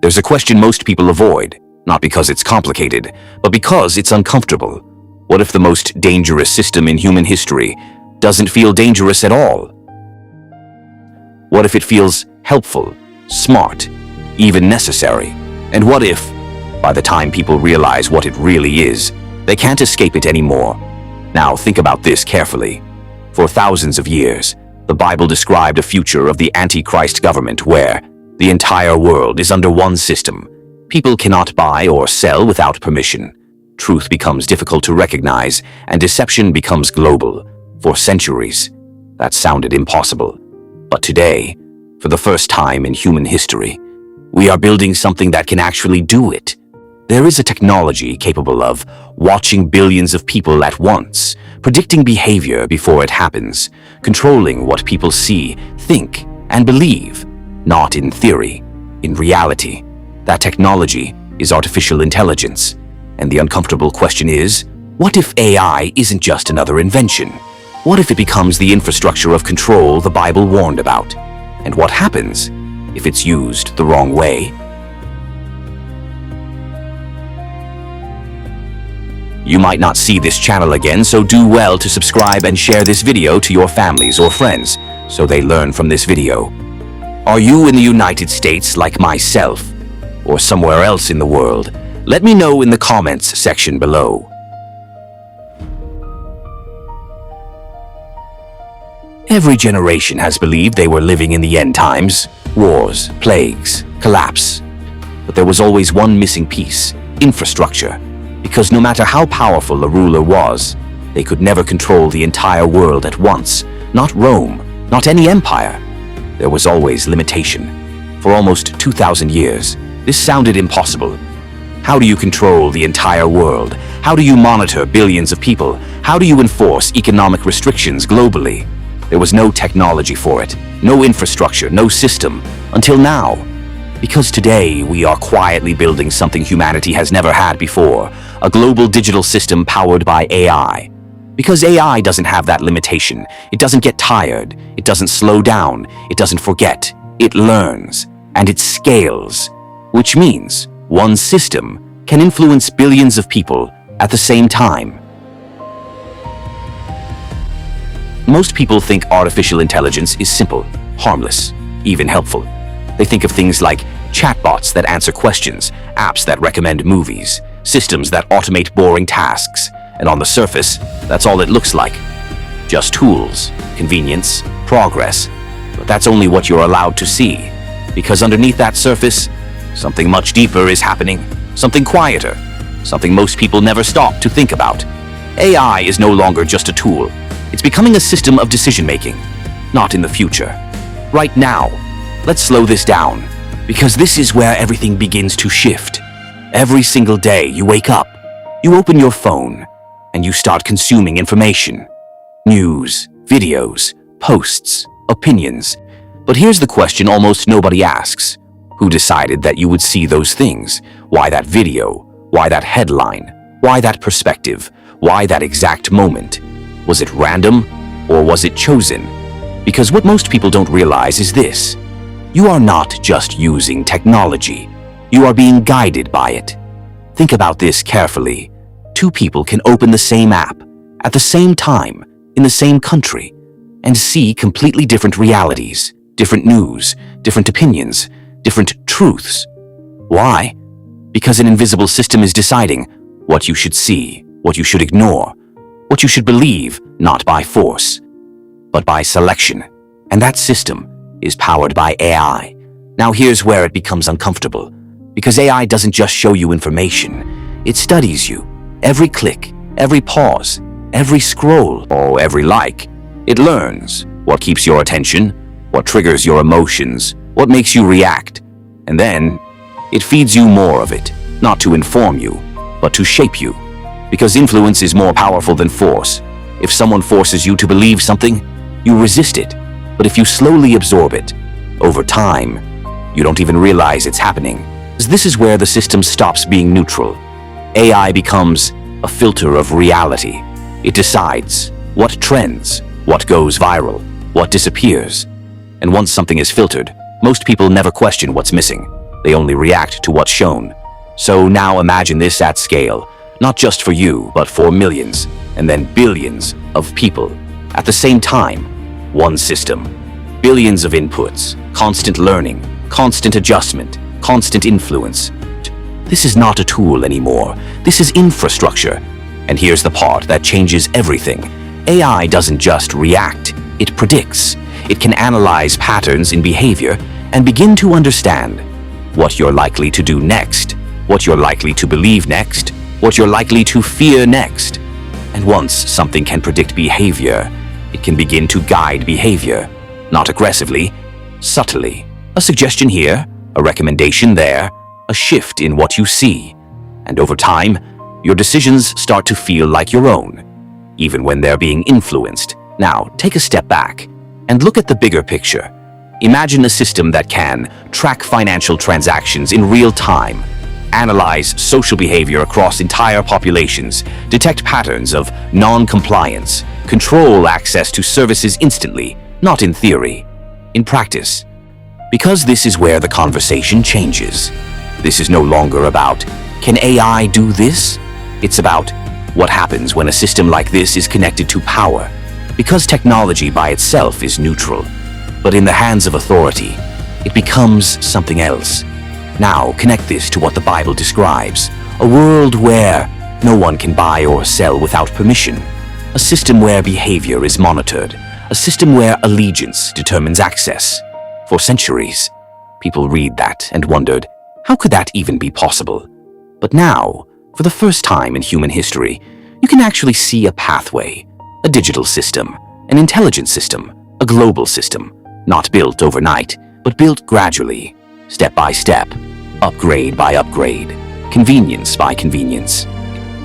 There's a question most people avoid, not because it's complicated, but because it's uncomfortable. What if the most dangerous system in human history doesn't feel dangerous at all? What if it feels helpful, smart, even necessary? And what if, by the time people realize what it really is, they can't escape it anymore? Now think about this carefully. For thousands of years, the Bible described a future of the AntiChrist government where the entire world is under one system. People cannot buy or sell without permission. Truth becomes difficult to recognize, and deception becomes global. For centuries, that sounded impossible. But today, for the first time in human history, we are building something that can actually do it. There is a technology capable of watching billions of people at once, predicting behavior before it happens, controlling what people see, think, and believe. Not in theory, in reality. That technology is artificial intelligence. And the uncomfortable question is, what if AI isn't just another invention? What if it becomes the infrastructure of control the Bible warned about? And what happens if it's used the wrong way? You might not see this channel again, so do well to subscribe and share this video to your families or friends so they learn from this video. Are you in the United States like myself, or somewhere else in the world? Let me know in the comments section below. Every generation has believed they were living in the end times. Wars, plagues, collapse. But there was always one missing piece: infrastructure. Because no matter how powerful a ruler was, they could never control the entire world at once. Not Rome, not any empire. There was always limitation. For almost 2,000 years, this sounded impossible. How do you control the entire world? How do you monitor billions of people? How do you enforce economic restrictions globally? There was no technology for it, no infrastructure, no system, until now. Because today we are quietly building something humanity has never had before, a global digital system powered by AI. Because AI doesn't have that limitation. It doesn't get tired. It doesn't slow down. It doesn't forget. It learns, and it scales, which means one system can influence billions of people at the same time. Most people think artificial intelligence is simple, harmless, even helpful. They think of things like chatbots that answer questions, apps that recommend movies, systems that automate boring tasks, and on the surface, that's all it looks like. Just tools, convenience, progress. But that's only what you're allowed to see, because underneath that surface, something much deeper is happening, something quieter, something most people never stop to think about. AI is no longer just a tool. It's becoming a system of decision-making, not in the future. Right now, let's slow this down, because this is where everything begins to shift. Every single day you wake up, you open your phone, and you start consuming information. News, videos, posts, opinions. But here's the question almost nobody asks. Who decided that you would see those things? Why that video? Why that headline? Why that perspective? Why that exact moment? Was it random, or was it chosen? Because what most people don't realize is this: you are not just using technology, you are being guided by it. Think about this carefully. Two people can open the same app at the same time in the same country and see completely different realities, different news, different opinions, different truths. Why? Because an invisible system is deciding what you should see, what you should ignore, what you should believe, not by force, but by selection. And that system is powered by AI. Now here's where it becomes uncomfortable, because AI doesn't just show you information, it studies you. Every click, every pause, every scroll, or every like. It learns what keeps your attention, what triggers your emotions, what makes you react. And then, it feeds you more of it, not to inform you, but to shape you. Because influence is more powerful than force. If someone forces you to believe something, you resist it. But if you slowly absorb it, over time, you don't even realize it's happening. This is where the system stops being neutral. AI becomes a filter of reality. It decides what trends, what goes viral, what disappears. And once something is filtered, most people never question what's missing. They only react to what's shown. So now imagine this at scale, not just for you, but for millions, and then billions of people. At the same time, one system, billions of inputs, constant learning, constant adjustment, constant influence. This is not a tool anymore. This is infrastructure. And here's the part that changes everything. AI doesn't just react, it predicts. It can analyze patterns in behavior and begin to understand what you're likely to do next, what you're likely to believe next, what you're likely to fear next. And once something can predict behavior, it can begin to guide behavior, not aggressively, subtly. A suggestion here, a recommendation there, a shift in what you see. And over time, your decisions start to feel like your own, even when they're being influenced. Now, take a step back and look at the bigger picture. Imagine a system that can track financial transactions in real time, analyze social behavior across entire populations, detect patterns of non-compliance, control access to services instantly, not in theory, in practice. Because this is where the conversation changes. This is no longer about, can AI do this? It's about what happens when a system like this is connected to power. Because technology by itself is neutral, but in the hands of authority, it becomes something else. Now, connect this to what the Bible describes, a world where no one can buy or sell without permission, a system where behavior is monitored, a system where allegiance determines access. For centuries, people read that and wondered, how could that even be possible? But now, for the first time in human history, you can actually see a pathway, a digital system, an intelligent system, a global system, not built overnight, but built gradually, step by step, upgrade by upgrade, convenience by convenience.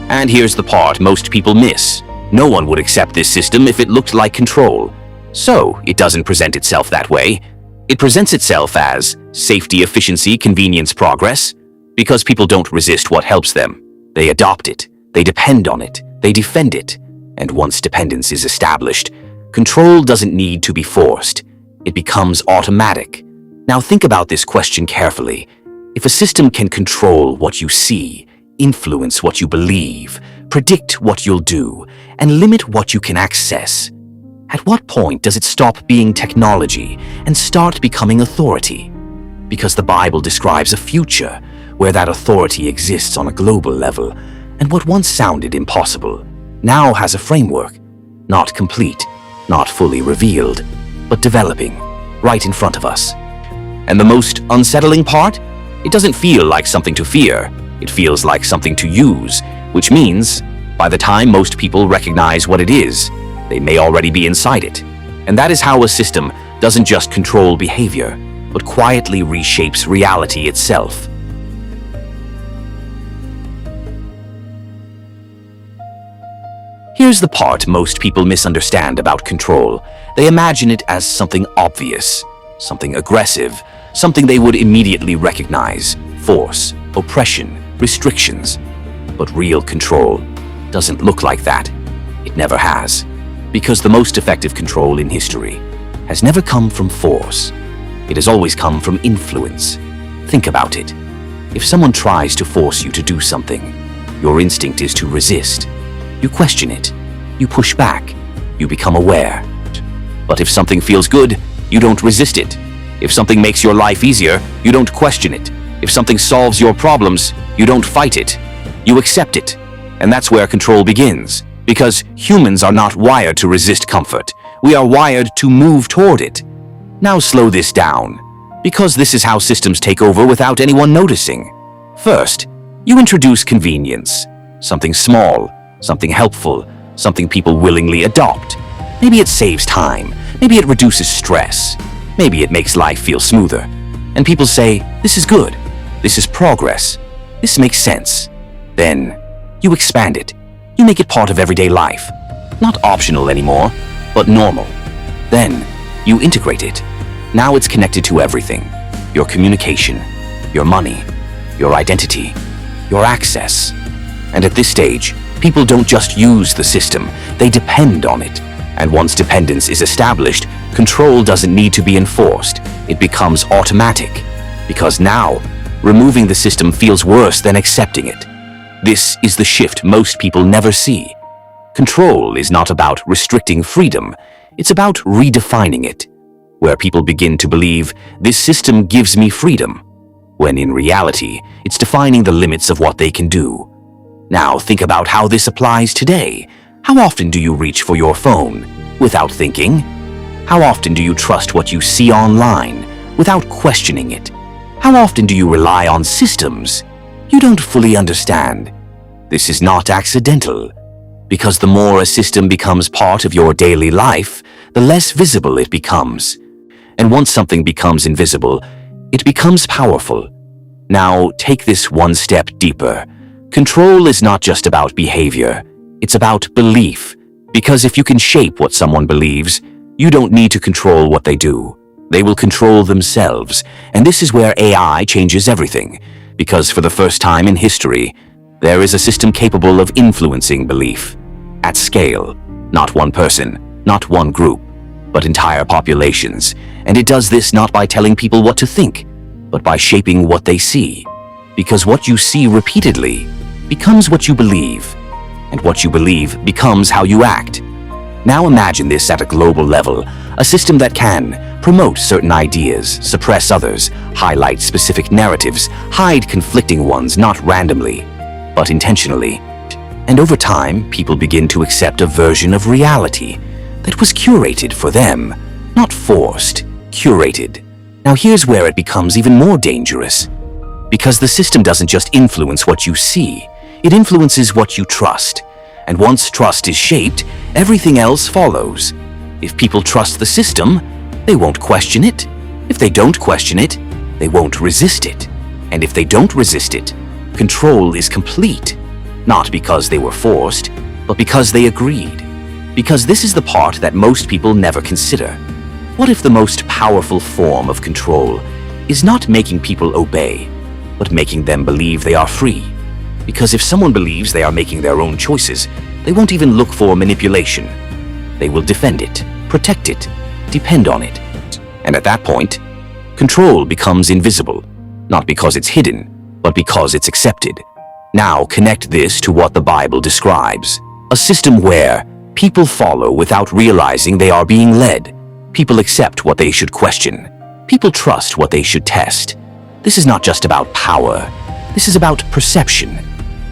And here's the part most people miss. No one would accept this system if it looked like control. So, it doesn't present itself that way. It presents itself as safety, efficiency, convenience, progress. Because people don't resist what helps them. They adopt it, they depend on it, they defend it. And once dependence is established, control doesn't need to be forced. It becomes automatic. Now think about this question carefully. If a system can control what you see, influence what you believe, predict what you'll do, and limit what you can access, at what point does it stop being technology and start becoming authority? Because the Bible describes a future where that authority exists on a global level, and what once sounded impossible now has a framework, not complete, not fully revealed, but developing right in front of us. And the most unsettling part? It doesn't feel like something to fear. It feels like something to use, which means by the time most people recognize what it is, they may already be inside it. And that is how a system doesn't just control behavior, but quietly reshapes reality itself. Here's the part most people misunderstand about control. They imagine it as something obvious, something aggressive, something they would immediately recognize: force, oppression, restrictions. But real control doesn't look like that. It never has. Because the most effective control in history has never come from force. It has always come from influence. Think about it. If someone tries to force you to do something, your instinct is to resist. You question it. You push back. You become aware. But if something feels good, you don't resist it. If something makes your life easier, you don't question it. If something solves your problems, you don't fight it. You accept it. And that's where control begins. Because humans are not wired to resist comfort. We are wired to move toward it. Now slow this down. Because this is how systems take over without anyone noticing. First, you introduce convenience. Something small, something helpful, something people willingly adopt. Maybe it saves time. Maybe it reduces stress. Maybe it makes life feel smoother. And people say, this is good. This is progress. This makes sense. Then, you expand it. You make it part of everyday life. Not optional anymore, but normal. Then, you integrate it. Now it's connected to everything. Your communication, your money, your identity, your access. And at this stage, people don't just use the system, they depend on it. And once dependence is established, control doesn't need to be enforced. It becomes automatic. Because now, Removing the system feels worse than accepting it. This is the shift most people never see. Control is not about restricting freedom, it's about redefining it, where people begin to believe this system gives me freedom, when in reality, it's defining the limits of what they can do. Now think about how this applies today. How often do you reach for your phone without thinking? How often do you trust what you see online without questioning it? How often do you rely on systems you don't fully understand? This is not accidental, because the more a system becomes part of your daily life, the less visible it becomes. And once something becomes invisible, it becomes powerful. Now take this one step deeper. Control is not just about behavior, it's about belief. Because if you can shape what someone believes, you don't need to control what they do. They will control themselves. And this is where AI changes everything. Because for the first time in history, there is a system capable of influencing belief at scale. Not one person, not one group, but entire populations. And it does this not by telling people what to think, but by shaping what they see. Because what you see repeatedly becomes what you believe, and what you believe becomes how you act. Now imagine this at a global level, a system that can promote certain ideas, suppress others, highlight specific narratives, hide conflicting ones not randomly, but intentionally. And over time, people begin to accept a version of reality that was curated for them, not forced, curated. Now here's where it becomes even more dangerous. Because the system doesn't just influence what you see, it influences what you trust. And once trust is shaped, everything else follows. If people trust the system, they won't question it. If they don't question it, they won't resist it. And if they don't resist it, control is complete. Not because they were forced, but because they agreed. Because this is the part that most people never consider. What if the most powerful form of control is not making people obey, but making them believe they are free? Because if someone believes they are making their own choices, they won't even look for manipulation. They will defend it, protect it, depend on it. And at that point, control becomes invisible, not because it's hidden, but because it's accepted. Now connect this to what the Bible describes. A system where people follow without realizing they are being led. People accept what they should question. People trust what they should test. This is not just about power. This is about perception.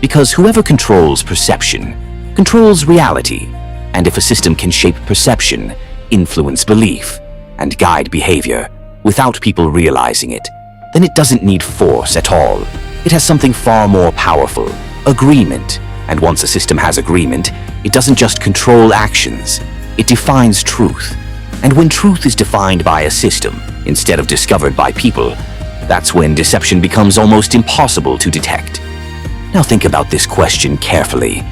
Because whoever controls perception controls reality. And if a system can shape perception, influence belief, and guide behavior without people realizing it, then it doesn't need force at all. It has something far more powerful, agreement. And once a system has agreement, it doesn't just control actions, it defines truth. And when truth is defined by a system instead of discovered by people, that's when deception becomes almost impossible to detect. Now think about this question carefully.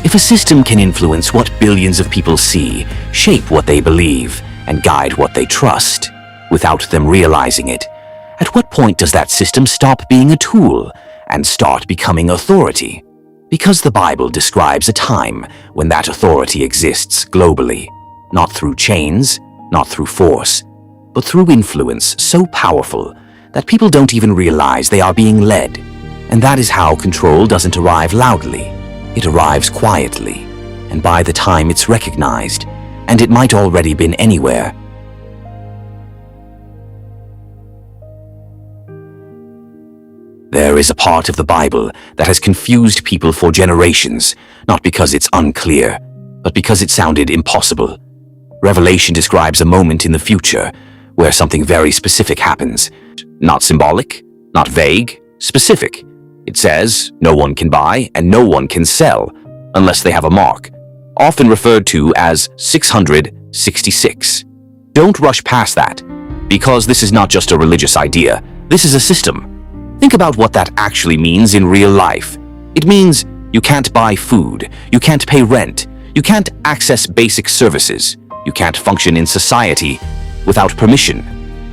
If a system can influence what billions of people see, shape what they believe, and guide what they trust, without them realizing it, at what point does that system stop being a tool and start becoming authority? Because the Bible describes a time when that authority exists globally, not through chains, not through force, but through influence so powerful that people don't even realize they are being led. And that is how control doesn't arrive loudly. It arrives quietly, and by the time it's recognized, and it might already been anywhere. There is a part of the Bible that has confused people for generations, not because it's unclear, but because it sounded impossible. Revelation describes a moment in the future where something very specific happens. Not symbolic, not vague, specific. It says, no one can buy and no one can sell unless they have a mark, often referred to as 666. Don't rush past that, because this is not just a religious idea, this is a system. Think about what that actually means in real life. It means you can't buy food, you can't pay rent, you can't access basic services, you can't function in society without permission.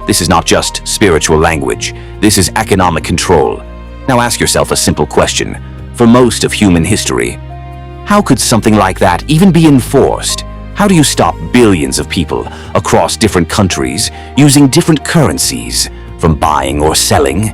This is not just spiritual language, this is economic control. Now ask yourself a simple question. For most of human history, how could something like that even be enforced? How do you stop billions of people across different countries using different currencies from buying or selling?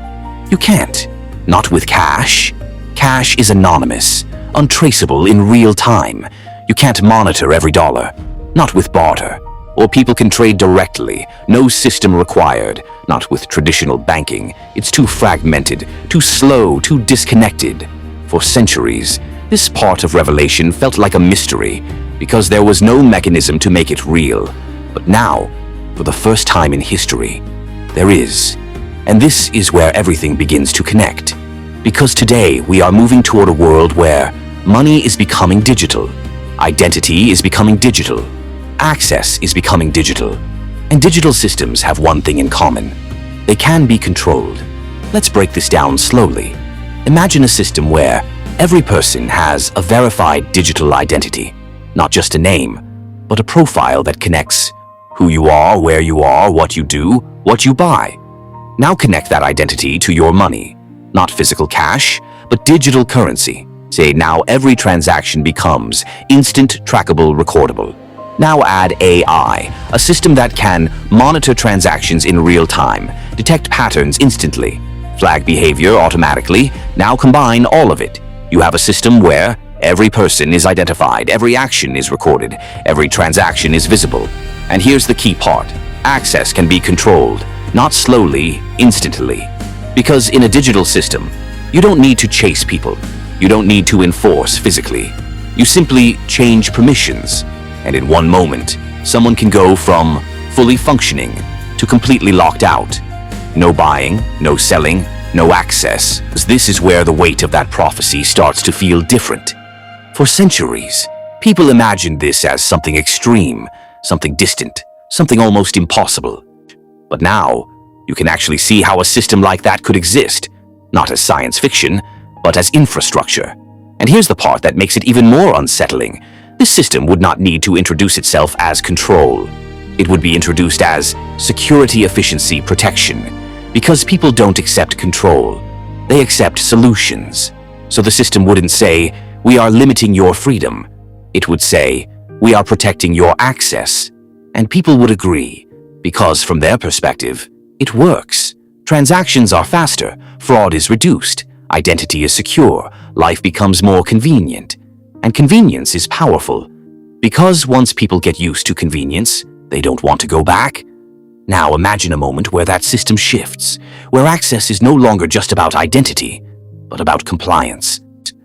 You can't. Not with cash. Cash is anonymous, untraceable in real time. You can't monitor every dollar. Not with barter. Or people can trade directly, no system required. Not with traditional banking. It's too fragmented, too slow, too disconnected. For centuries, this part of Revelation felt like a mystery because there was no mechanism to make it real. But now, for the first time in history, there is. And this is where everything begins to connect. Because today we are moving toward a world where money is becoming digital, identity is becoming digital, access is becoming digital, and digital systems have one thing in common. They can be controlled. Let's break this down slowly. Imagine a system where every person has a verified digital identity, not just a name, but a profile that connects who you are, where you are, what you do, what you buy. Now connect that identity to your money, not physical cash, but digital currency. Say now every transaction becomes instant, trackable, recordable. Now add AI, a system that can monitor transactions in real time, detect patterns instantly, flag behavior automatically. Now combine all of it. You have a system where every person is identified, every action is recorded, every transaction is visible. And here's the key part. Access can be controlled, not slowly, instantly. Because in a digital system, you don't need to chase people. You don't need to enforce physically. You simply change permissions. And in one moment, someone can go from fully functioning to completely locked out. No buying, no selling, no access. This is where the weight of that prophecy starts to feel different. For centuries, people imagined this as something extreme, something distant, something almost impossible. But now, you can actually see how a system like that could exist, not as science fiction, but as infrastructure. And here's the part that makes it even more unsettling. This system would not need to introduce itself as control. It would be introduced as security, efficiency, protection. Because people don't accept control, they accept solutions. So the system wouldn't say, "We are limiting your freedom." It would say, "We are protecting your access." And people would agree, because from their perspective, it works. Transactions are faster, fraud is reduced, identity is secure, life becomes more convenient. And convenience is powerful. Because once people get used to convenience, they don't want to go back. Now imagine a moment where that system shifts, where access is no longer just about identity, but about compliance.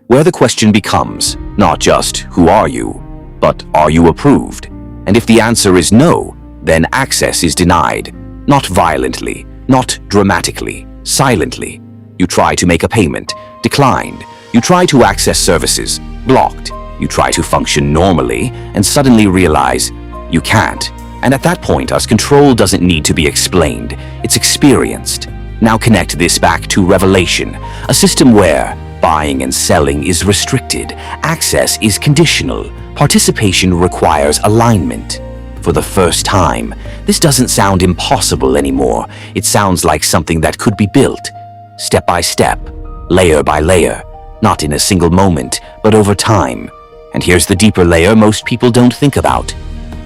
Where the question becomes not just who are you, but are you approved? And if the answer is no, then access is denied. Not violently, not dramatically, silently. You try to make a payment, declined. You try to access services, blocked. You try to function normally and suddenly realize you can't. And at that point, as control doesn't need to be explained, it's experienced. Now connect this back to Revelation, a system where buying and selling is restricted, access is conditional, participation requires alignment. For the first time, this doesn't sound impossible anymore. It sounds like something that could be built, step by step, layer by layer, not in a single moment, but over time. And here's the deeper layer most people don't think about.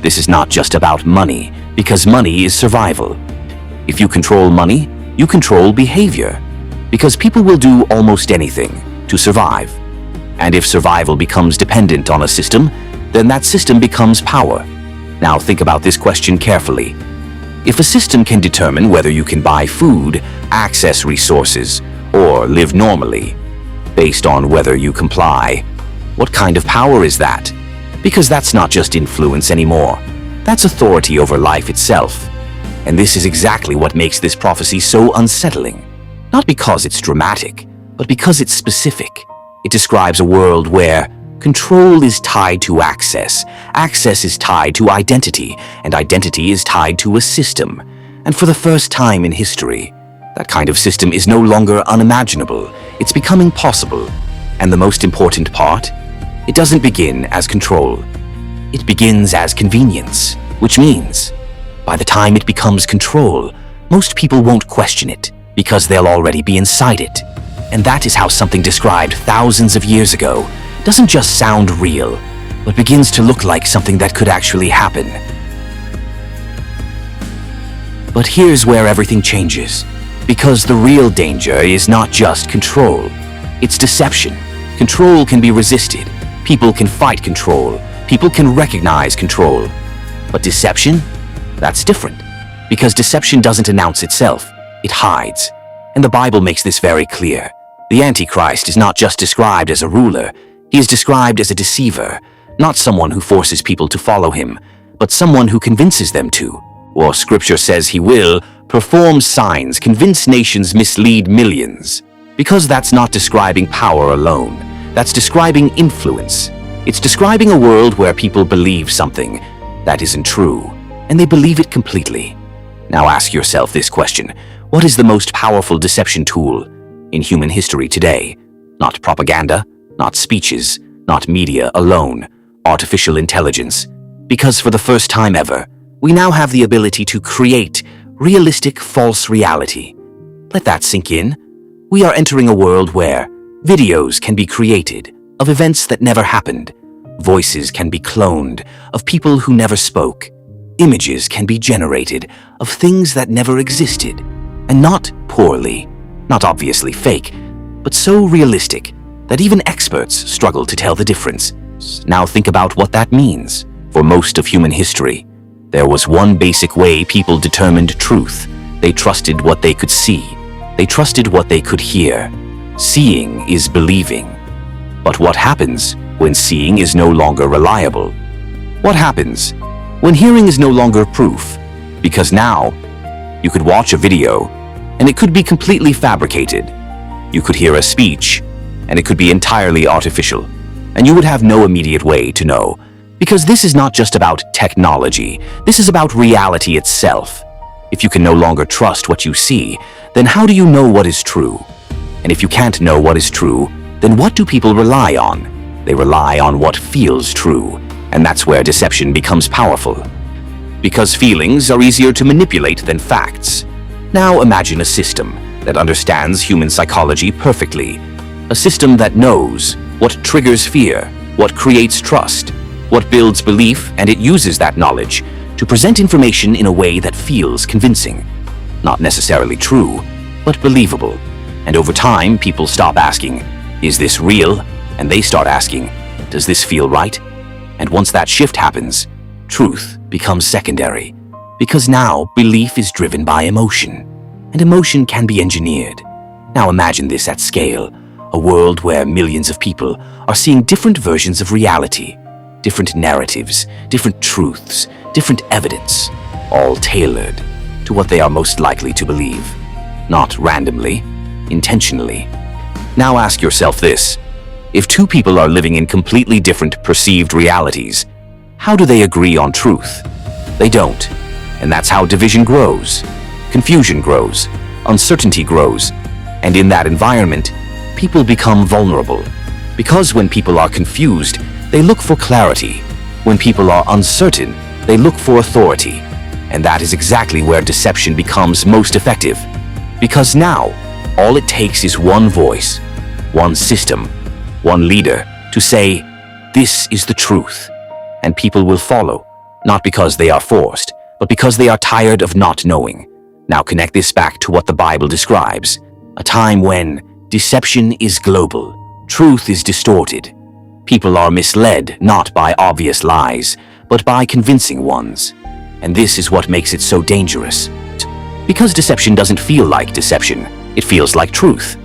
This is not just about money, because money is survival. If you control money, you control behavior, because people will do almost anything to survive. And if survival becomes dependent on a system, then that system becomes power. Now think about this question carefully. If a system can determine whether you can buy food, access resources, or live normally, based on whether you comply, what kind of power is that? Because that's not just influence anymore. That's authority over life itself. And this is exactly what makes this prophecy so unsettling. Not because it's dramatic, but because it's specific. It describes a world where control is tied to access, access is tied to identity, and identity is tied to a system. And for the first time in history, that kind of system is no longer unimaginable. It's becoming possible. And the most important part? It doesn't begin as control. It begins as convenience, which means by the time it becomes control, most people won't question it because they'll already be inside it. And that is how something described thousands of years ago doesn't just sound real, but begins to look like something that could actually happen. But here's where everything changes. Because the real danger is not just control, it's deception. Control can be resisted. People can fight control. People can recognize control. But deception? That's different. Because deception doesn't announce itself, it hides. And the Bible makes this very clear. The Antichrist is not just described as a ruler, he is described as a deceiver, not someone who forces people to follow him, but someone who convinces them to. Or Scripture says he will perform signs, convince nations, mislead millions. Because that's not describing power alone, that's describing influence. It's describing a world where people believe something that isn't true, and they believe it completely. Now ask yourself this question: what is the most powerful deception tool in human history today? Not propaganda, not speeches, not media alone, artificial intelligence. Because for the first time ever, we now have the ability to create realistic false reality. Let that sink in. We are entering a world where videos can be created of events that never happened. Voices can be cloned of people who never spoke. Images can be generated of things that never existed. And not poorly, not obviously fake, but so realistic that even experts struggle to tell the difference. Now think about what that means. For most of human history, there was one basic way people determined truth. They trusted what they could see. They trusted what they could hear. Seeing is believing. But what happens when seeing is no longer reliable? What happens when hearing is no longer proof? Because now, you could watch a video, and it could be completely fabricated. You could hear a speech, and it could be entirely artificial, and you would have no immediate way to know. Because this is not just about technology, this is about reality itself. If you can no longer trust what you see, then how do you know what is true? And if you can't know what is true, then what do people rely on? They rely on what feels true, and that's where deception becomes powerful. Because feelings are easier to manipulate than facts. Now imagine a system that understands human psychology perfectly. A system that knows what triggers fear, what creates trust, what builds belief, and it uses that knowledge to present information in a way that feels convincing. Not necessarily true, but believable. And over time, people stop asking, "Is this real?" And they start asking, "Does this feel right?" And once that shift happens, truth becomes secondary. Because now, belief is driven by emotion. And emotion can be engineered. Now imagine this at scale. A world where millions of people are seeing different versions of reality. Different narratives, different truths, different evidence, all tailored to what they are most likely to believe. Not randomly, intentionally. Now ask yourself this: if two people are living in completely different perceived realities, how do they agree on truth? They don't. And that's how division grows. Confusion grows. Uncertainty grows. And in that environment, people become vulnerable. Because when people are confused, they look for clarity. When people are uncertain, they look for authority. And that is exactly where deception becomes most effective. Because now, all it takes is one voice, one system, one leader to say, "This is the truth." And people will follow, not because they are forced, but because they are tired of not knowing. Now connect this back to what the Bible describes, a time when deception is global, truth is distorted. People are misled not by obvious lies, but by convincing ones. And this is what makes it so dangerous. Because deception doesn't feel like deception, it feels like truth.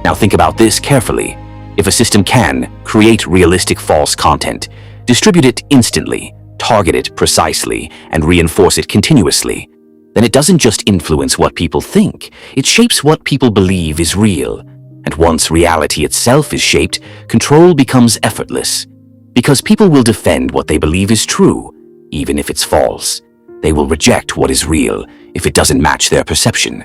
Now think about this carefully. If a system can create realistic false content, distribute it instantly, target it precisely, and reinforce it continuously, then it doesn't just influence what people think, it shapes what people believe is real. And once reality itself is shaped, control becomes effortless. Because people will defend what they believe is true, even if it's false. They will reject what is real if it doesn't match their perception.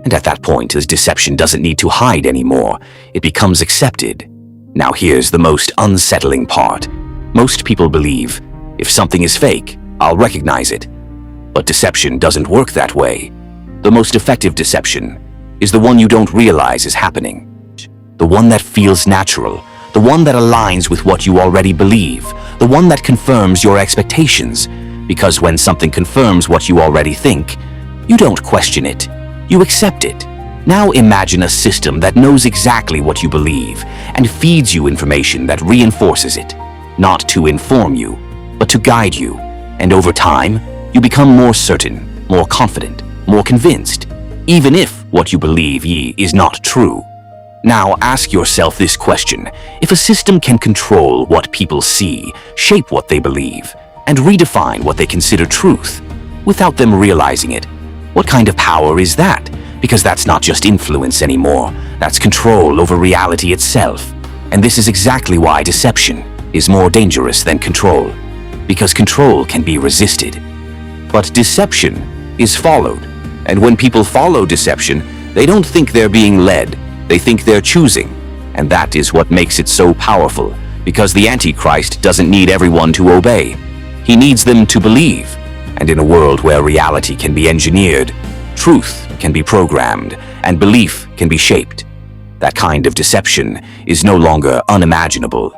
And at that point, this deception doesn't need to hide anymore. It becomes accepted. Now here's the most unsettling part. Most people believe, if something is fake, I'll recognize it. But deception doesn't work that way. The most effective deception is the one you don't realize is happening. The one that feels natural, the one that aligns with what you already believe, the one that confirms your expectations. Because when something confirms what you already think, you don't question it, you accept it. Now imagine a system that knows exactly what you believe and feeds you information that reinforces it, not to inform you, but to guide you. And over time, you become more certain, more confident, more convinced, even if what you believe is not true. Now ask yourself this question: if a system can control what people see, shape what they believe, and redefine what they consider truth, without them realizing it, what kind of power is that? Because that's not just influence anymore, that's control over reality itself. And this is exactly why deception is more dangerous than control, because control can be resisted. But deception is followed, and when people follow deception, they don't think they're being led, they think they're choosing. And that is what makes it so powerful, because the Antichrist doesn't need everyone to obey. He needs them to believe. And in a world where reality can be engineered, truth can be programmed, and belief can be shaped, that kind of deception is no longer unimaginable.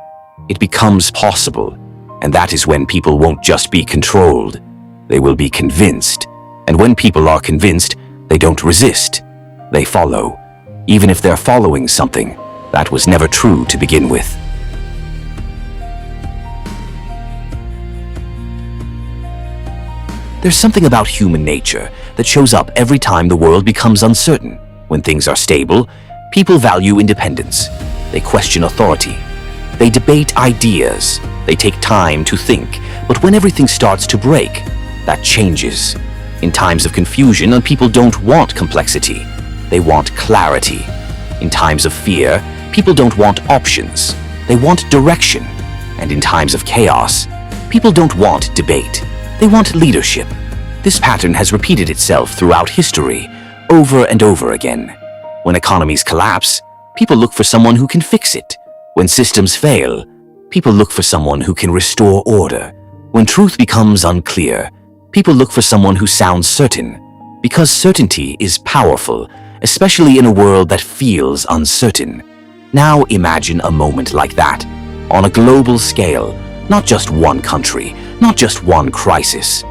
It becomes possible, and that is when people won't just be controlled, they will be convinced. And when people are convinced, they don't resist, they follow, even if they're following something that was never true to begin with. There's something about human nature that shows up every time the world becomes uncertain. When things are stable, people value independence. They question authority. They debate ideas. They take time to think. But when everything starts to break, that changes. In times of confusion, people don't want complexity. They want clarity. In times of fear, people don't want options. They want direction. And in times of chaos, people don't want debate. They want leadership. This pattern has repeated itself throughout history, over and over again. When economies collapse, people look for someone who can fix it. When systems fail, people look for someone who can restore order. When truth becomes unclear, people look for someone who sounds certain. Because certainty is powerful, especially in a world that feels uncertain. Now imagine a moment like that, on a global scale, not just one country, not just one crisis,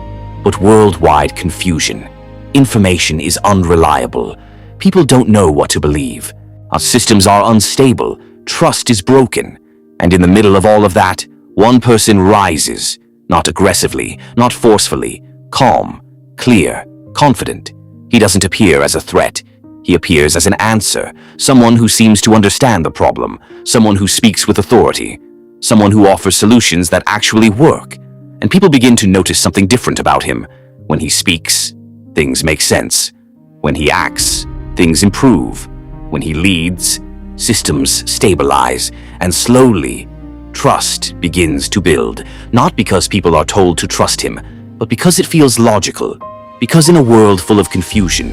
but worldwide confusion. Information is unreliable. People don't know what to believe. Our systems are unstable. Trust is broken. And in the middle of all of that, one person rises, not aggressively, not forcefully, calm, clear, confident. He doesn't appear as a threat. He appears as an answer, someone who seems to understand the problem, someone who speaks with authority, someone who offers solutions that actually work. And people begin to notice something different about him. When he speaks, things make sense. When he acts, things improve. When he leads, systems stabilize, and slowly, trust begins to build. Not because people are told to trust him, but because it feels logical. Because in a world full of confusion,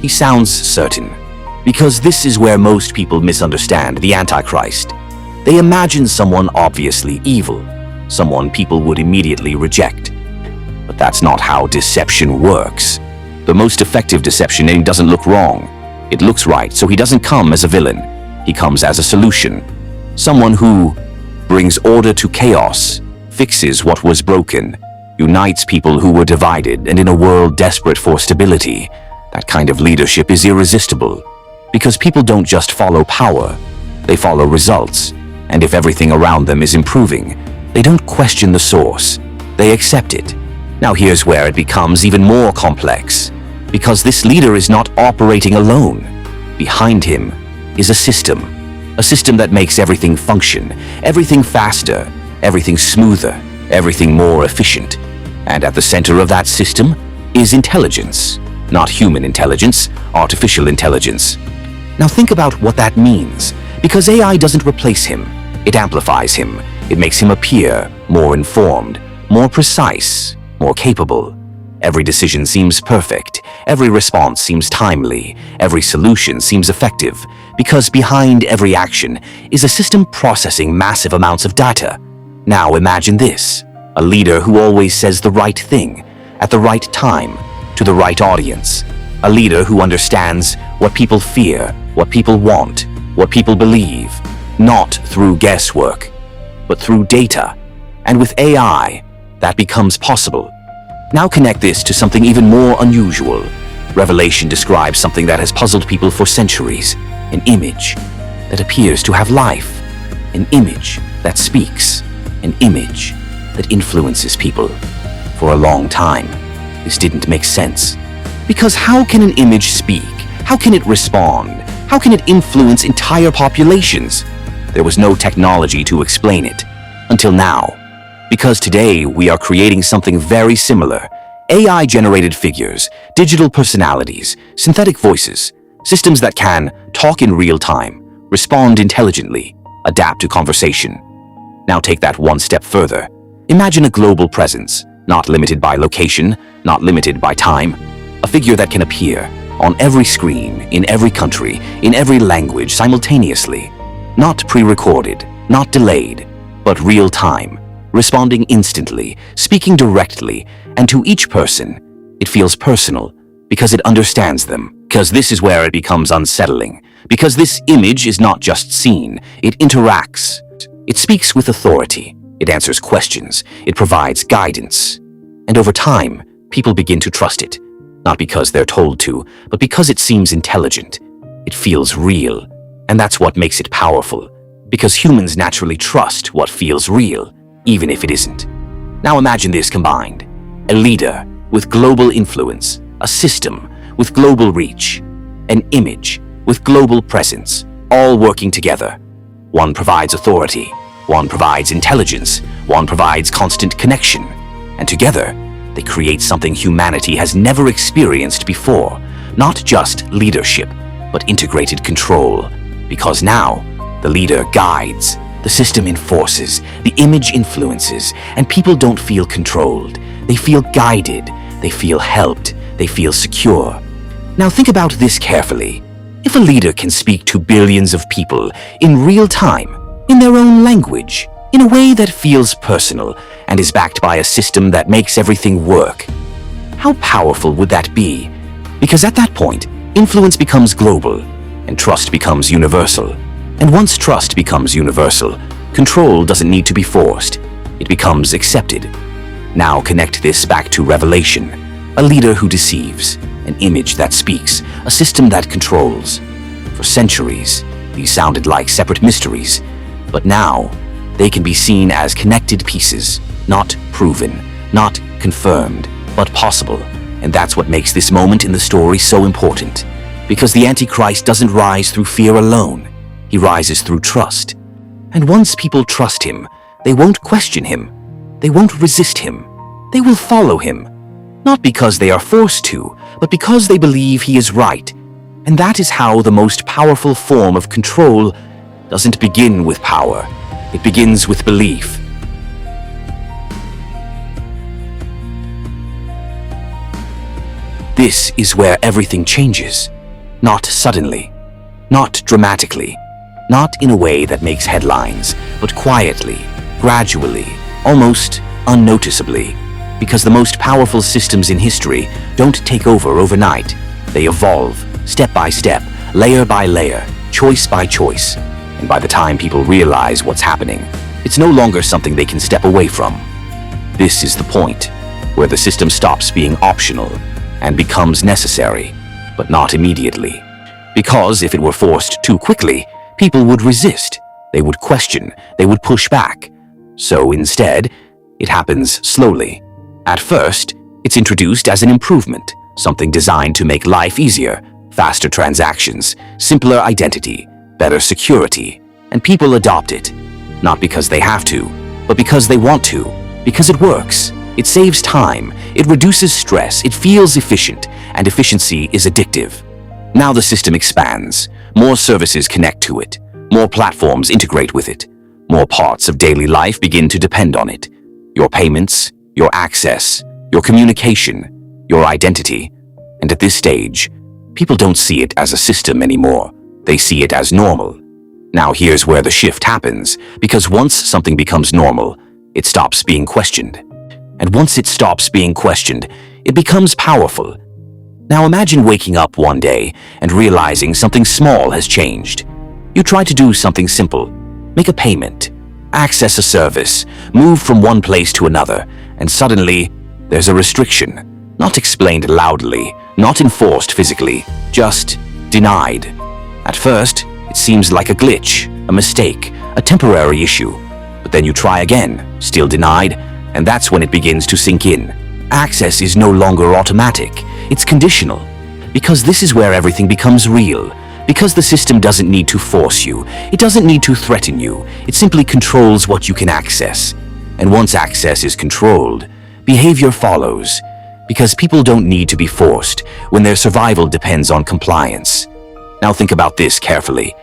he sounds certain. Because this is where most people misunderstand the Antichrist. They imagine someone obviously evil, someone people would immediately reject. But that's not how deception works. The most effective deception doesn't look wrong. It looks right, so he doesn't come as a villain. He comes as a solution. Someone who brings order to chaos, fixes what was broken, unites people who were divided, and in a world desperate for stability, that kind of leadership is irresistible. Because people don't just follow power, they follow results. And if everything around them is improving, they don't question the source, they accept it. Now here's where it becomes even more complex, because this leader is not operating alone. Behind him is a system that makes everything function, everything faster, everything smoother, everything more efficient. And at the center of that system is intelligence. Not human intelligence, artificial intelligence. Now think about what that means, because AI doesn't replace him, it amplifies him. It makes him appear more informed, more precise, more capable. Every decision seems perfect, every response seems timely, every solution seems effective, because behind every action is a system processing massive amounts of data. Now imagine this, a leader who always says the right thing, at the right time, to the right audience. A leader who understands what people fear, what people want, what people believe, not through guesswork, but through data. And with AI, that becomes possible. Now connect this to something even more unusual. Revelation describes something that has puzzled people for centuries. An image that appears to have life. An image that speaks. An image that influences people. For a long time, this didn't make sense. Because how can an image speak? How can it respond? How can it influence entire populations? There was no technology to explain it. Until now. Because today we are creating something very similar. AI-generated figures, digital personalities, synthetic voices, systems that can talk in real time, respond intelligently, adapt to conversation. Now take that one step further. Imagine a global presence, not limited by location, not limited by time. A figure that can appear on every screen, in every country, in every language simultaneously. Not pre-recorded, not delayed, but real time, responding instantly, speaking directly, and to each person, it feels personal because it understands them. Because this is where it becomes unsettling. Because this image is not just seen, it interacts. It speaks with authority. It answers questions. It provides guidance. And over time, people begin to trust it. Not because they're told to, but because it seems intelligent. It feels real. And that's what makes it powerful. Because humans naturally trust what feels real, even if it isn't. Now imagine this combined. A leader with global influence, a system with global reach, an image with global presence, all working together. One provides authority, one provides intelligence, one provides constant connection, and together they create something humanity has never experienced before. Not just leadership, but integrated control. Because now, the leader guides, the system enforces, the image influences, and people don't feel controlled. They feel guided, they feel helped, they feel secure. Now think about this carefully. If a leader can speak to billions of people in real time, in their own language, in a way that feels personal, and is backed by a system that makes everything work, how powerful would that be? Because at that point, influence becomes global, and trust becomes universal. And once trust becomes universal, control doesn't need to be forced. It becomes accepted. Now connect this back to Revelation. A leader who deceives, an image that speaks, a system that controls. For centuries, these sounded like separate mysteries, but now they can be seen as connected pieces, not proven, not confirmed, but possible. And that's what makes this moment in the story so important. Because the Antichrist doesn't rise through fear alone. He rises through trust. And once people trust him, they won't question him. They won't resist him. They will follow him. Not because they are forced to, but because they believe he is right. And that is how the most powerful form of control doesn't begin with power. It begins with belief. This is where everything changes. Not suddenly, not dramatically, not in a way that makes headlines, but quietly, gradually, almost unnoticeably. Because the most powerful systems in history don't take over overnight. They evolve, step by step, layer by layer, choice by choice. And by the time people realize what's happening, it's no longer something they can step away from. This is the point where the system stops being optional and becomes necessary, but not immediately. Because if it were forced too quickly, people would resist, they would question, they would push back. So instead, it happens slowly. At first, it's introduced as an improvement, something designed to make life easier, faster transactions, simpler identity, better security, and people adopt it. Not because they have to, but because they want to, because it works. It saves time, it reduces stress, it feels efficient, and efficiency is addictive. Now the system expands, more services connect to it, more platforms integrate with it, more parts of daily life begin to depend on it. Your payments, your access, your communication, your identity. And at this stage, people don't see it as a system anymore. They see it as normal. Now here's where the shift happens, because once something becomes normal, it stops being questioned. And once it stops being questioned, it becomes powerful. Now imagine waking up one day and realizing something small has changed. You try to do something simple, make a payment, access a service, move from one place to another, and suddenly there's a restriction. Not explained loudly, not enforced physically, just denied. At first, it seems like a glitch, a mistake, a temporary issue. But then you try again, still denied, and that's when it begins to sink in. Access is no longer automatic, it's conditional. Because this is where everything becomes real. Because the system doesn't need to force you, it doesn't need to threaten you, it simply controls what you can access. And once access is controlled, behavior follows. Because people don't need to be forced when their survival depends on compliance. Now think about this carefully.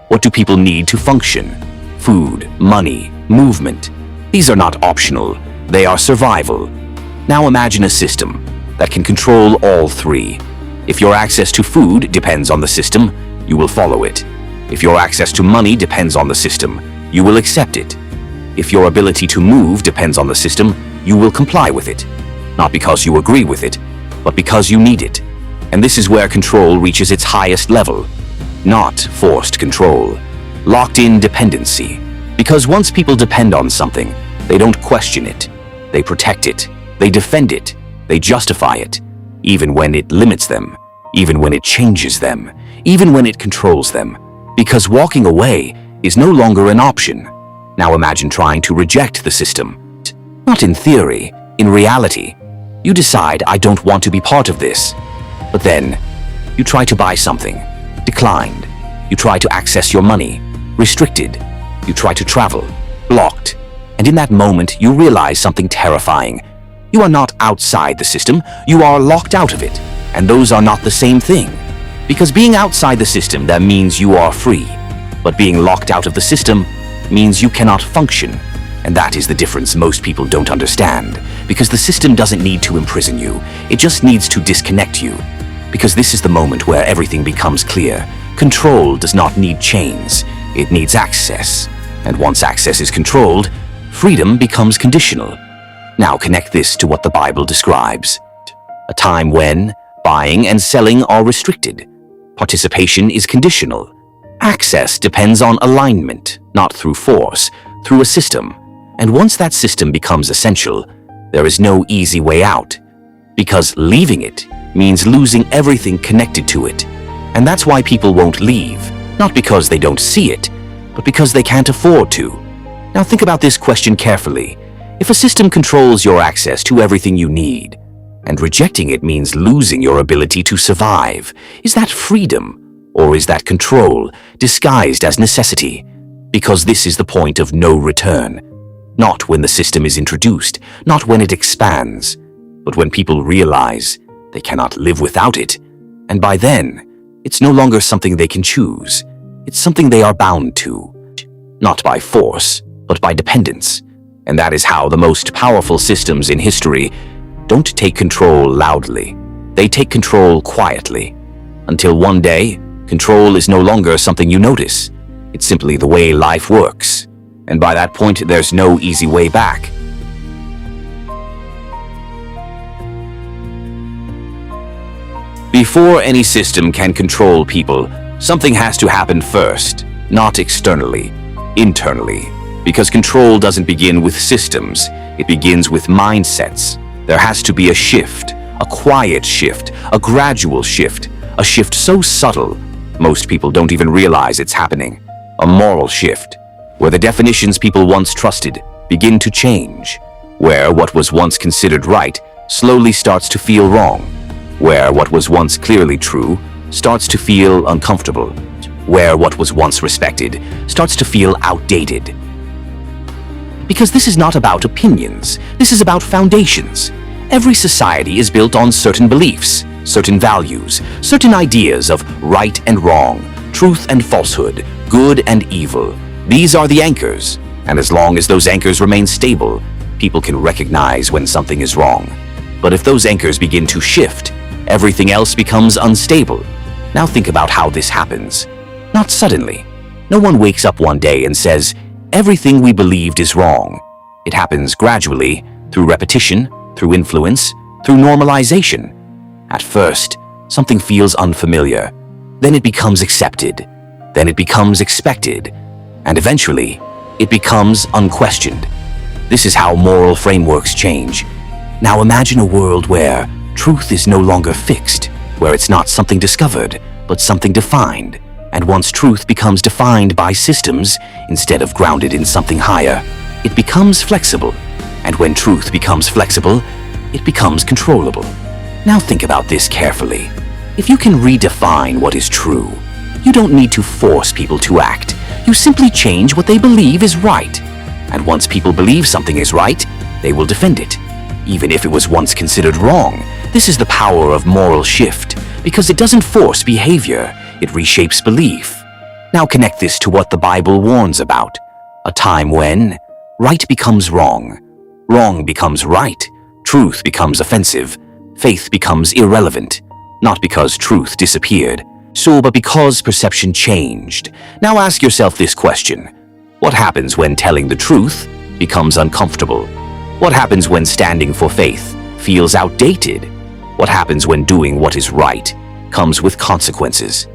What do people need to function? Food, money, movement. These are not optional, they are survival. Now imagine a system that can control all three. If your access to food depends on the system, you will follow it. If your access to money depends on the system, you will accept it. If your ability to move depends on the system, you will comply with it. Not because you agree with it, but because you need it. And this is where control reaches its highest level. Not forced control, locked-in dependency. Because once people depend on something, they don't question it. They protect it. They defend it. They justify it. Even when it limits them. Even when it changes them. Even when it controls them. Because walking away is no longer an option. Now imagine trying to reject the system. Not in theory, in reality. You decide, I don't want to be part of this. But then, you try to buy something. Declined. You try to access your money. Restricted. You try to travel. Blocked. And in that moment, you realize something terrifying. You are not outside the system, you are locked out of it. And those are not the same thing. Because being outside the system, that means you are free. But being locked out of the system means you cannot function. And that is the difference most people don't understand. Because the system doesn't need to imprison you, it just needs to disconnect you. Because this is the moment where everything becomes clear. Control does not need chains, it needs access. And once access is controlled, freedom becomes conditional. Now connect this to what the Bible describes. A time when buying and selling are restricted. Participation is conditional. Access depends on alignment, not through force, through a system. And once that system becomes essential, there is no easy way out. Because leaving it means losing everything connected to it. And that's why people won't leave, not because they don't see it, but because they can't afford to. Now think about this question carefully. If a system controls your access to everything you need, and rejecting it means losing your ability to survive, is that freedom, or is that control, disguised as necessity? Because this is the point of no return. Not when the system is introduced, not when it expands, but when people realize they cannot live without it. And by then, it's no longer something they can choose. It's something they are bound to. Not by force, but by dependence. And that is how the most powerful systems in history don't take control loudly. They take control quietly. Until one day, control is no longer something you notice. It's simply the way life works. And by that point, there's no easy way back. Before any system can control people, something has to happen first, not externally, internally. Because control doesn't begin with systems, it begins with mindsets. There has to be a shift, a quiet shift, a gradual shift, a shift so subtle, most people don't even realize it's happening. A moral shift, where the definitions people once trusted begin to change, where what was once considered right slowly starts to feel wrong, where what was once clearly true starts to feel uncomfortable, where what was once respected starts to feel outdated. Because this is not about opinions, this is about foundations. Every society is built on certain beliefs, certain values, certain ideas of right and wrong, truth and falsehood, good and evil. These are the anchors, and as long as those anchors remain stable, people can recognize when something is wrong. But if those anchors begin to shift, everything else becomes unstable. Now think about how this happens. Not suddenly. No one wakes up one day and says, everything we believed is wrong. It happens gradually, through repetition, through influence, through normalization. At first, something feels unfamiliar. Then it becomes accepted. Then it becomes expected. And eventually, it becomes unquestioned. This is how moral frameworks change. Now imagine a world where Truth is no longer fixed, where it's not something discovered, but something defined. And once truth becomes defined by systems instead of grounded in something higher, it becomes flexible. And when truth becomes flexible, it becomes controllable. Now think about this carefully. If you can redefine what is true, you don't need to force people to act. You simply change what they believe is right. And once people believe something is right, they will defend it, even if it was once considered wrong. This is the power of moral shift, because it doesn't force behavior, it reshapes belief. Now connect this to what the Bible warns about: a time when right becomes wrong, wrong becomes right, truth becomes offensive, faith becomes irrelevant, not because truth disappeared, but because perception changed. Now ask yourself this question: what happens when telling the truth becomes uncomfortable? What happens when standing for faith feels outdated? What happens when doing what is right comes with consequences?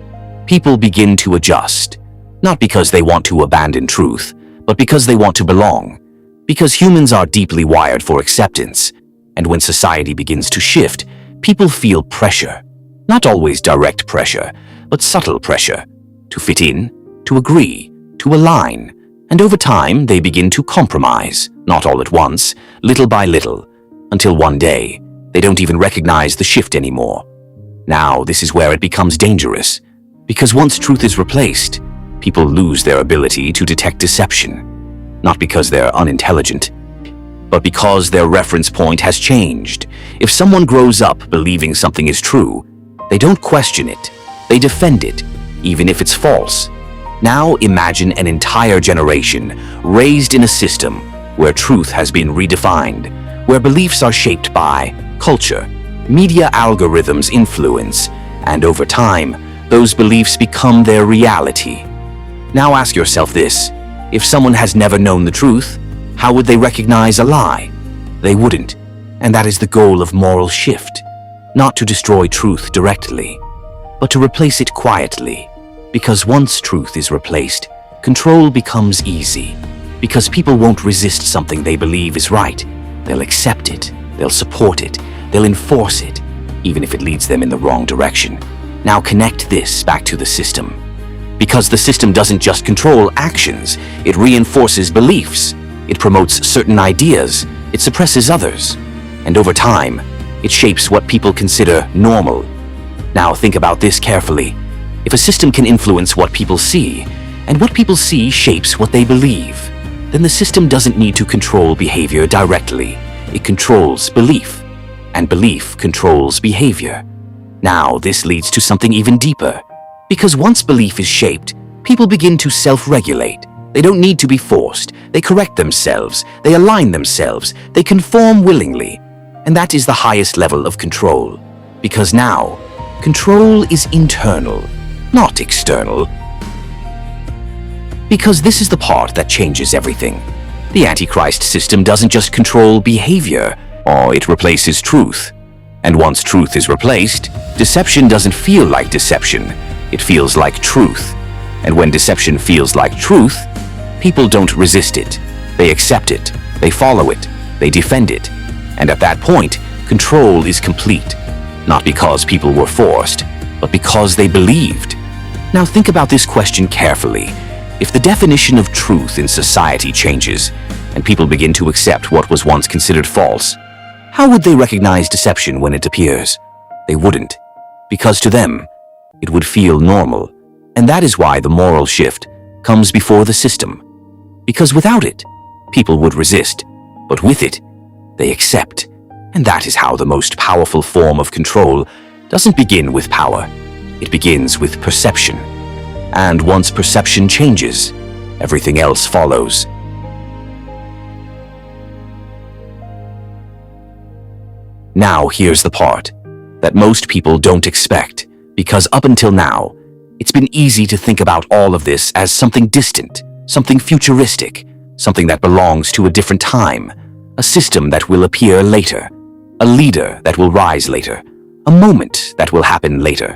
People begin to adjust, not because they want to abandon truth, but because they want to belong. Because humans are deeply wired for acceptance, and when society begins to shift, people feel pressure. Not always direct pressure, but subtle pressure. To fit in, to agree, to align. And over time, they begin to compromise, not all at once, little by little, until one day, they don't even recognize the shift anymore. Now, this is where it becomes dangerous, because once truth is replaced, people lose their ability to detect deception, not because they're unintelligent, but because their reference point has changed. If someone grows up believing something is true, they don't question it, they defend it, even if it's false. Now imagine an entire generation raised in a system where truth has been redefined, where beliefs are shaped by culture, media algorithms influence, and over time, those beliefs become their reality. Now ask yourself this: if someone has never known the truth, how would they recognize a lie? They wouldn't. And that is the goal of moral shift: not to destroy truth directly, but to replace it quietly. Because once truth is replaced, control becomes easy. Because people won't resist something they believe is right. They'll accept it, they'll support it, they'll enforce it, even if it leads them in the wrong direction. Now connect this back to the system. Because the system doesn't just control actions, it reinforces beliefs. It promotes certain ideas, it suppresses others. And over time, it shapes what people consider normal. Now think about this carefully. If a system can influence what people see, and what people see shapes what they believe, then the system doesn't need to control behavior directly. It controls belief, and belief controls behavior. Now this leads to something even deeper. Because once belief is shaped, people begin to self-regulate. They don't need to be forced. They correct themselves. They align themselves. They conform willingly. And that is the highest level of control. Because now, control is internal, not external. Because this is the part that changes everything. The AntiChrist system doesn't just control behavior, or it replaces truth. And once truth is replaced, deception doesn't feel like deception. It feels like truth. And when deception feels like truth, people don't resist it. They accept it. They follow it. They defend it. And at that point, control is complete. Not because people were forced, but because they believed. Now think about this question carefully. If the definition of truth in society changes, and people begin to accept what was once considered false, how would they recognize deception when it appears? They wouldn't, because to them, it would feel normal. And that is why the moral shift comes before the system. Because without it, people would resist, but with it, they accept. And that is how the most powerful form of control doesn't begin with power. It begins with perception. And once perception changes, everything else follows. Now here's the part that most people don't expect, because up until now, it's been easy to think about all of this as something distant, something futuristic, something that belongs to a different time, a system that will appear later, a leader that will rise later, a moment that will happen later.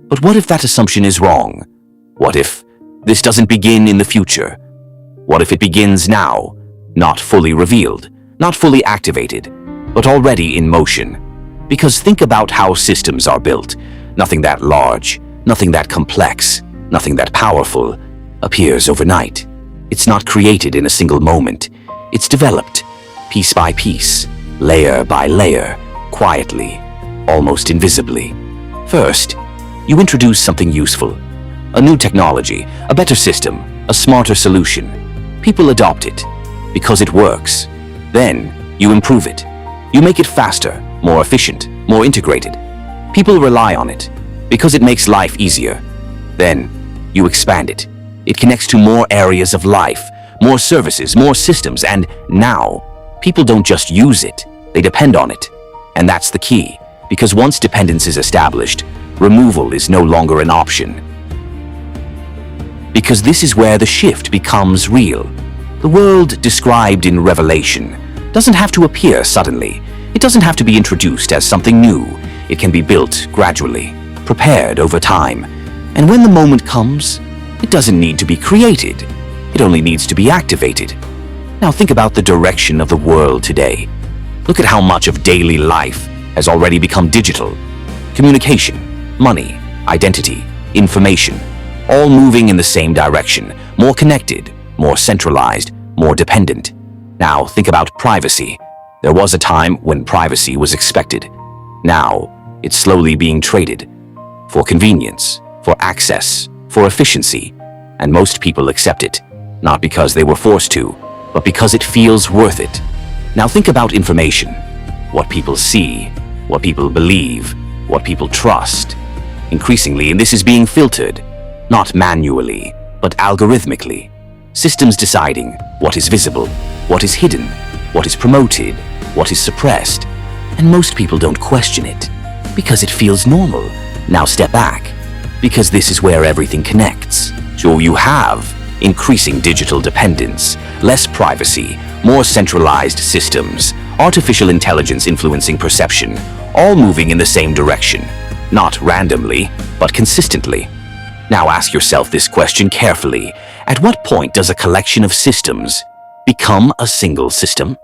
But what if that assumption is wrong? What if this doesn't begin in the future? What if it begins now, not fully revealed, not fully activated, but already in motion? Because think about how systems are built. Nothing that large, nothing that complex, nothing that powerful appears overnight. It's not created in a single moment. It's developed, piece by piece, layer by layer, quietly, almost invisibly. First, you introduce something useful. A new technology, a better system, a smarter solution. People adopt it because it works. Then, you improve it. You make it faster, more efficient, more integrated. People rely on it because it makes life easier. Then, you expand it. It connects to more areas of life, more services, more systems, and now, people don't just use it, they depend on it. And that's the key, because once dependence is established, removal is no longer an option. Because this is where the shift becomes real. The world described in Revelation doesn't have to appear suddenly. It doesn't have to be introduced as something new. It can be built gradually, prepared over time. And when the moment comes, it doesn't need to be created. It only needs to be activated. Now think about the direction of the world today. Look at how much of daily life has already become digital. Communication, money, identity, information, all moving in the same direction, more connected, more centralized, more dependent. Now think about privacy. There was a time when privacy was expected. Now, it's slowly being traded for convenience, for access, for efficiency, and most people accept it, not because they were forced to, but because it feels worth it. Now think about information, what people see, what people believe, what people trust. Increasingly, this is being filtered, not manually, but algorithmically. Systems deciding what is visible, what is hidden, what is promoted, what is suppressed. And most people don't question it, because it feels normal. Now step back, because this is where everything connects. So you have increasing digital dependence, less privacy, more centralized systems, artificial intelligence influencing perception, all moving in the same direction, not randomly, but consistently. Now ask yourself this question carefully. At what point does a collection of systems become a single system?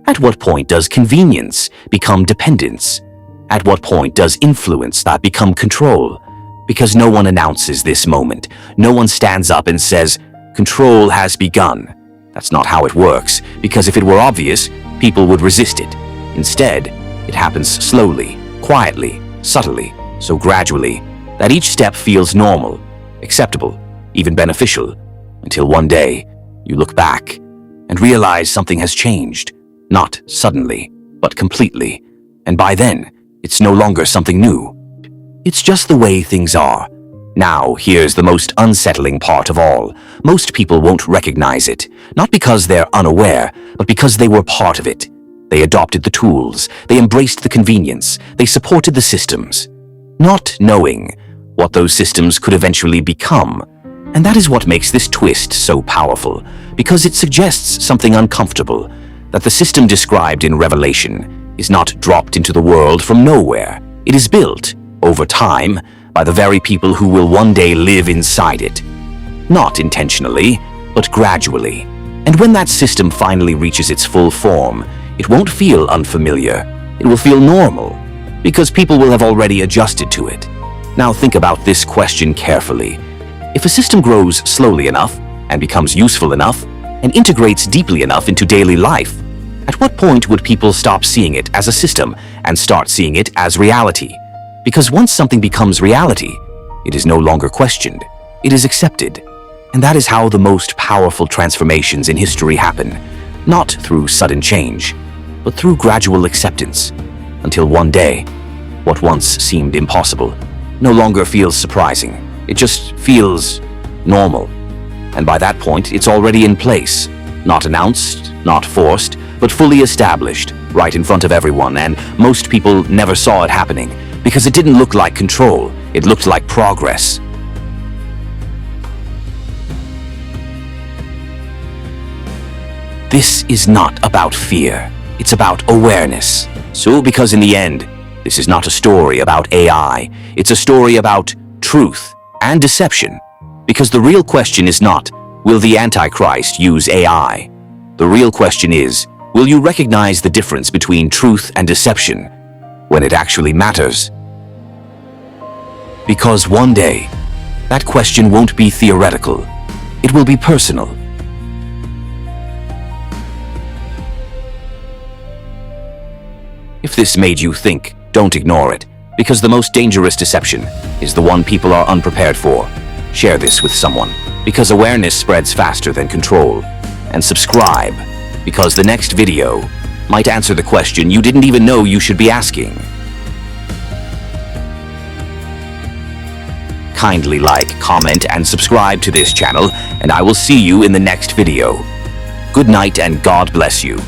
At what point does convenience become dependence? At what point does influence that become control? Because no one announces this moment. No one stands up and says, "Control has begun." That's not how it works, because if it were obvious, people would resist it. Instead, it happens slowly, quietly, subtly, so gradually, that each step feels normal, acceptable, even beneficial, until one day, you look back and realize something has changed. Not suddenly, but completely. And by then, it's no longer something new. It's just the way things are. Now, here's the most unsettling part of all. Most people won't recognize it, not because they're unaware, but because they were part of it. They adopted the tools, they embraced the convenience, they supported the systems, not knowing what those systems could eventually become. And that is what makes this twist so powerful, because it suggests something uncomfortable, that the system described in Revelation is not dropped into the world from nowhere. It is built, over time, by the very people who will one day live inside it. Not intentionally, but gradually. And when that system finally reaches its full form, it won't feel unfamiliar. It will feel normal, because people will have already adjusted to it. Now think about this question carefully. If a system grows slowly enough, and becomes useful enough, and integrates deeply enough into daily life, at what point would people stop seeing it as a system and start seeing it as reality? Because once something becomes reality, it is no longer questioned. It is accepted. And that is how the most powerful transformations in history happen, not through sudden change, but through gradual acceptance, until one day, what once seemed impossible no longer feels surprising. It just feels normal. And by that point, it's already in place, not announced, not forced, but fully established, right in front of everyone, and most people never saw it happening, because it didn't look like control, it looked like progress. This is not about fear, it's about awareness. So because in the end, this is not a story about AI, it's a story about truth and deception. Because the real question is not, will the AntiChrist use AI? The real question is, will you recognize the difference between truth and deception? when it actually matters. Because one day, that question won't be theoretical. It will be personal. If this made you think, don't ignore it, because the most dangerous deception is the one people are unprepared for. Share this with someone, because awareness spreads faster than control. And subscribe, because the next video might answer the question you didn't even know you should be asking. Kindly like, comment, and subscribe to this channel, and I will see you in the next video. Good night and God bless you.